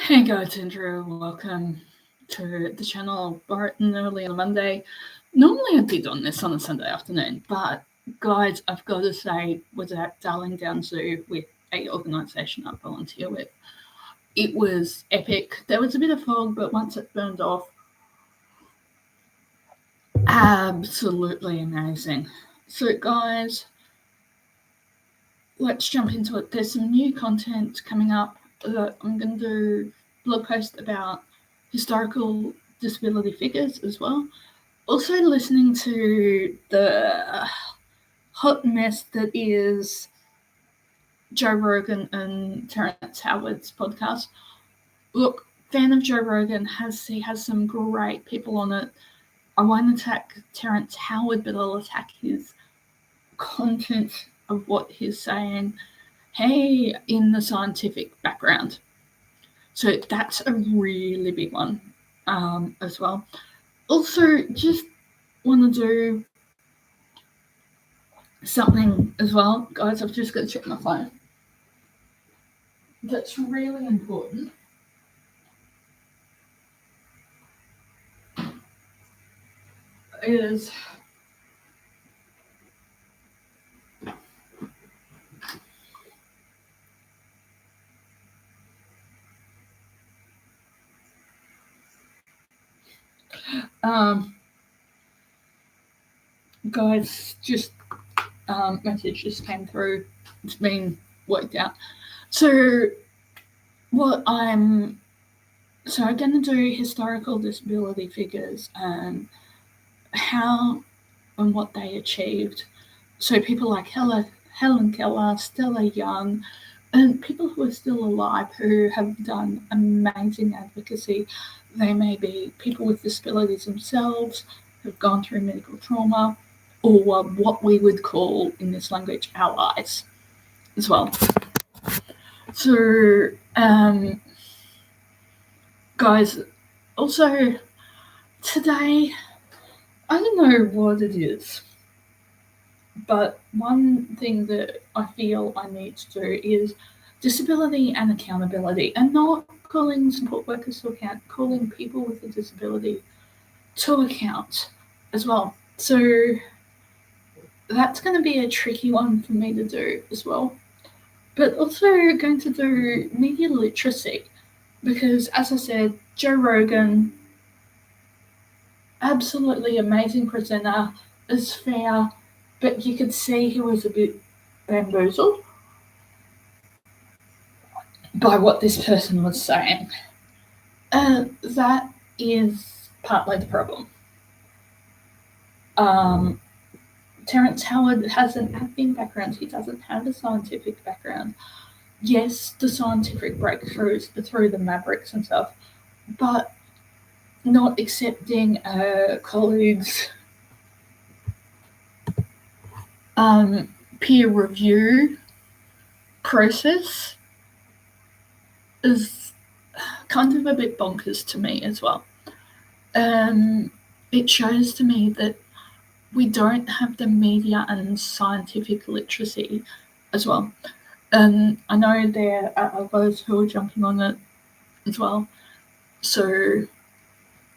Hey guys, Andrew. Welcome to the channel bright and early on a Monday. Normally I'd be doing this on a Sunday afternoon, but guys, I've got to say, was at Darling Down Zoo with a organisation I volunteer with. It was epic. There was a bit of fog, but once it burned off, absolutely amazing. So guys, let's jump into it. There's some new content coming up that I'm going to do a blog post about historical disability figures as well. Also listening to the hot mess that is Joe Rogan and Terrence Howard's podcast. Look, fan of Joe Rogan, he has some great people on it. I won't attack Terrence Howard, but I'll attack his content of what he's saying. Hey, in the scientific background. So that's a really big one as well. Also, just want to do something as well. Guys, I've just got to check my phone. That's really important. Is guys, just message just came through. It's been worked out. So I'm going to do historical disability figures and how and what they achieved. So people like Helen Keller, Stella Young, and people who are still alive who have done amazing advocacy. They may be people with disabilities themselves, who've gone through medical trauma, or what we would call in this language allies as well. So, guys, also today, I don't know what it is, but one thing that I feel I need to do is disability and accountability, and not calling support workers to account, calling people with a disability to account as well. So that's going to be a tricky one for me to do as well. But also going to do media literacy, because as I said, Joe Rogan, absolutely amazing presenter, is fair, but you could see he was a bit bamboozled by what this person was saying. That is partly the problem. Terrence Howard has an acting background. He doesn't have a scientific background. Yes, the scientific breakthroughs through the Mavericks and stuff, but not accepting a colleague's peer review process is kind of a bit bonkers to me as well. It shows to me that we don't have the media and scientific literacy as well. I know there are others who are jumping on it as well. So,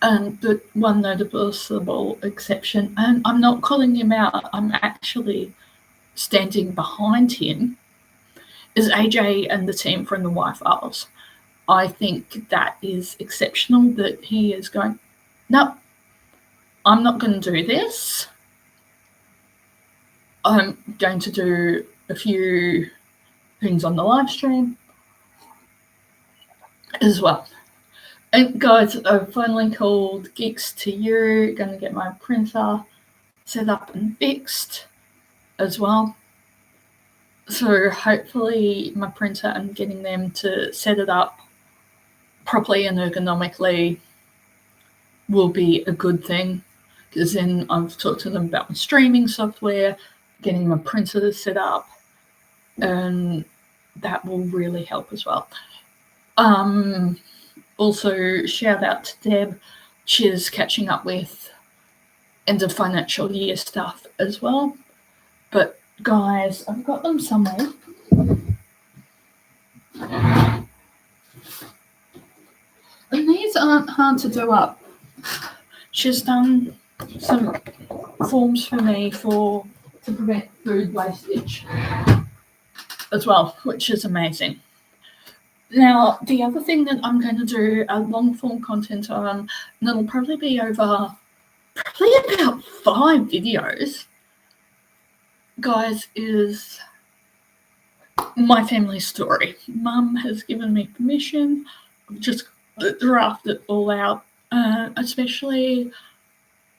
but one noticeable exception, and I'm not calling him out, I'm actually standing behind him, is AJ and the team from the Y-Files. I think that is exceptional that he is going, no, I'm not going to do this. I'm going to do a few things on the live stream as well. And guys, I've finally called Geeks to You, going to get my printer set up and fixed as well. So hopefully my printer and getting them to set it up properly and ergonomically will be a good thing, because then I've talked to them about my streaming software, getting my printer set up, and that will really help as well. Also, shout out to Deb. She's catching up with end of financial year stuff as well. But guys, I've got them somewhere. aren't hard to do up. She's done some forms for me to prevent food wastage as well, which is amazing. Now, the other thing that I'm going to do a long form content on, and it'll probably be over about 5 videos, guys, is my family story. Mum has given me permission. I've just drafted it all out, especially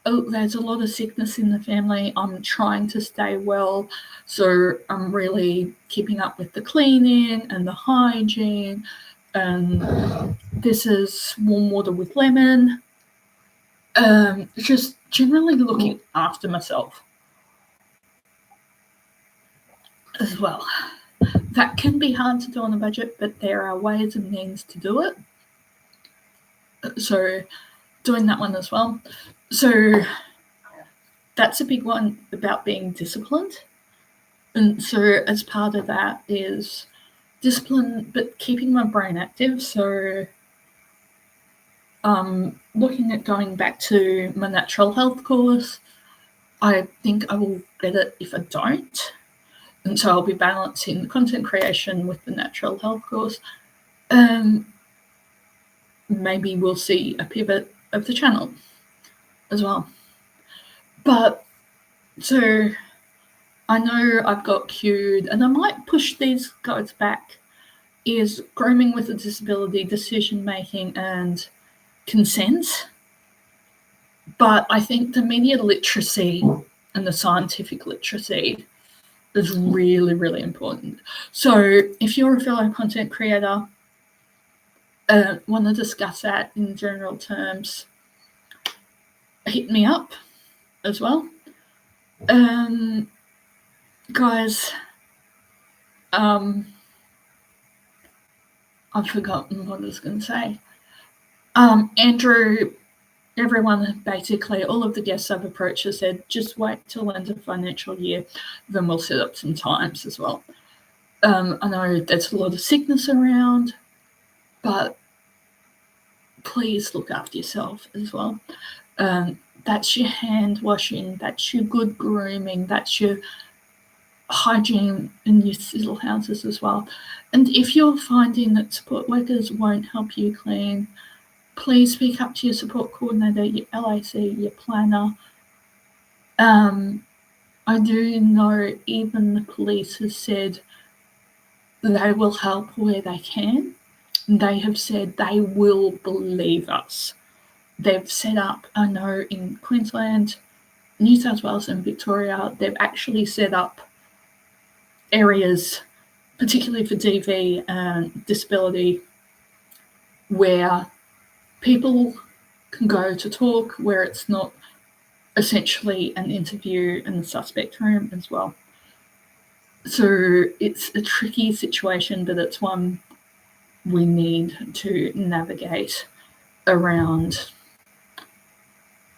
there's a lot of sickness in the family. I'm trying to stay well, so I'm really keeping up with the cleaning and the hygiene. This is warm water with lemon. Just generally looking after myself as well. That can be hard to do on a budget, but there are ways and means to do it. So doing that one as well. So that's a big one about being disciplined. And so as part of that is discipline, but keeping my brain active. So looking at going back to my natural health course. I think I will get it if I don't. And so I'll be balancing the content creation with the natural health course. Maybe we'll see a pivot of the channel as well. But so I know I've got queued, and I might push these guys back, is grooming with a disability, decision making and consent. But I think the media literacy and the scientific literacy is really, really important. So if you're a fellow content creator, want to discuss that in general terms, hit me up as well. Guys, I've forgotten what I was going to say. Andrew, everyone, basically, all of the guests I've approached have said, just wait till the end of the financial year, then we'll set up some times as well. I know there's a lot of sickness around, but please look after yourself as well. That's your hand washing, that's your good grooming, that's your hygiene in your little houses as well. And if you're finding that support workers won't help you clean, please speak up to your support coordinator, your LAC, your planner. I do know even the police has said they will help where they can. They have said they will believe us. They've set up, I know in Queensland, New South Wales and Victoria, they've actually set up areas, particularly for DV and disability, where people can go to talk, where it's not essentially an interview in the suspect room as well. So it's a tricky situation, but it's one we need to navigate around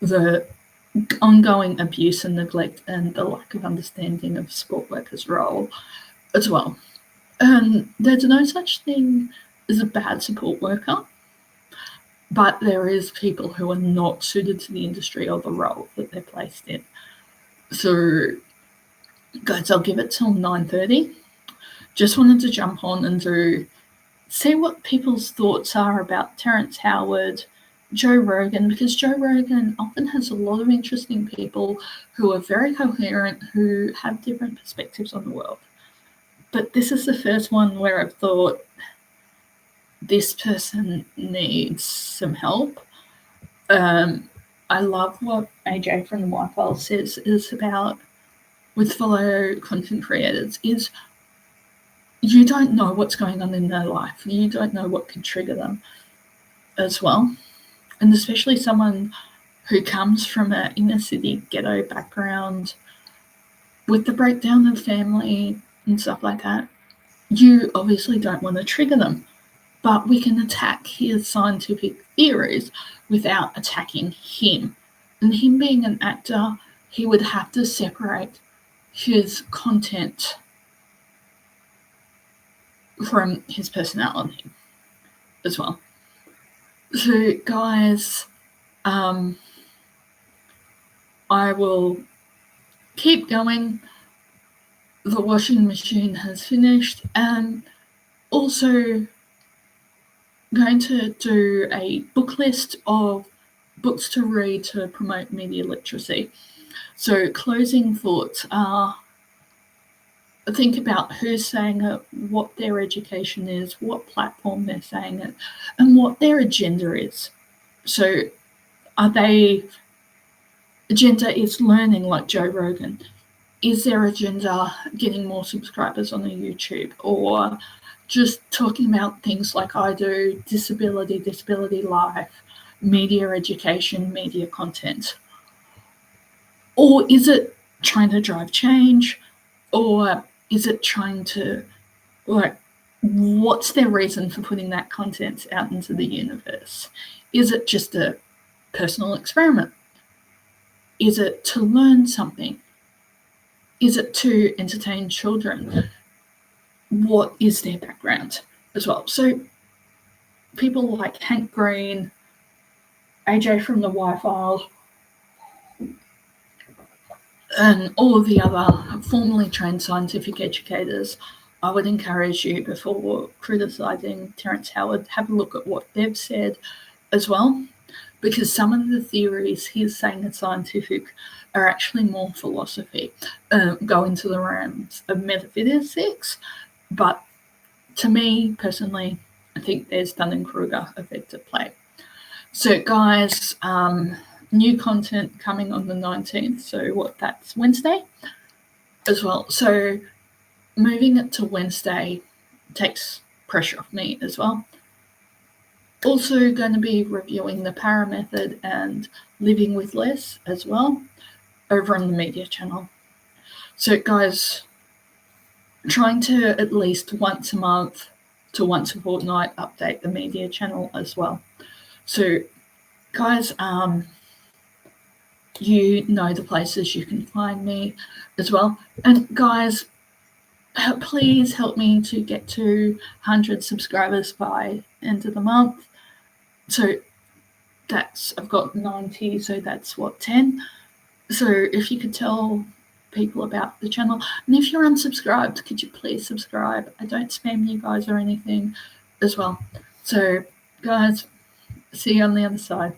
the ongoing abuse and neglect and the lack of understanding of support workers' role as well. There's no such thing as a bad support worker, but there is people who are not suited to the industry or the role that they're placed in. So, guys, I'll give it till 9:30. Just wanted to jump on and see what people's thoughts are about Terrence Howard, Joe Rogan, because Joe Rogan often has a lot of interesting people who are very coherent, who have different perspectives on the world. But this is the first one where I've thought this person needs some help. I love what AJ from the White Whale says is about with fellow content creators is you don't know what's going on in their life. You don't know what could trigger them as well. And especially someone who comes from an inner city ghetto background with the breakdown of family and stuff like that, you obviously don't want to trigger them. But we can attack his scientific theories without attacking him. And him being an actor, he would have to separate his content from his personality as well. So, guys, I will keep going. The washing machine has finished, and also going to do a book list of books to read to promote media literacy. So, closing thoughts are think about who's saying it, what their education is, what platform they're saying it, and what their agenda is. So, are they agenda is learning like Joe Rogan? Is their agenda getting more subscribers on the YouTube, or just talking about things like I do, disability life, media education, media content? Or is it trying to drive change? Or is it trying to, like, what's their reason for putting that content out into the universe? Is it just a personal experiment? Is it to learn something? Is it to entertain children? What is their background as well? So people like Hank Green, AJ from the Y-Files, and all of the other formally trained scientific educators, I would encourage you, before criticising Terence Howard, have a look at what they've said as well, because some of the theories he's saying are scientific are actually more philosophy, go into the realms of metaphysics. But to me, personally, I think there's Dunning-Kruger effect at play. So, guys, new content coming on the 19th. So, that's Wednesday as well. So, moving it to Wednesday takes pressure off me as well. Also going to be reviewing the Para Method and Living with Less as well over on the media channel. So, guys, trying to at least once a month to once a fortnight update the media channel as well. So, guys, you know the places you can find me as well. And, guys, please help me to get to 100 subscribers by end of the month. So I've got 90, so that's 10. So if you could tell people about the channel, and if you're unsubscribed, could you please subscribe? I don't spam you guys or anything as well. So, guys, see you on the other side.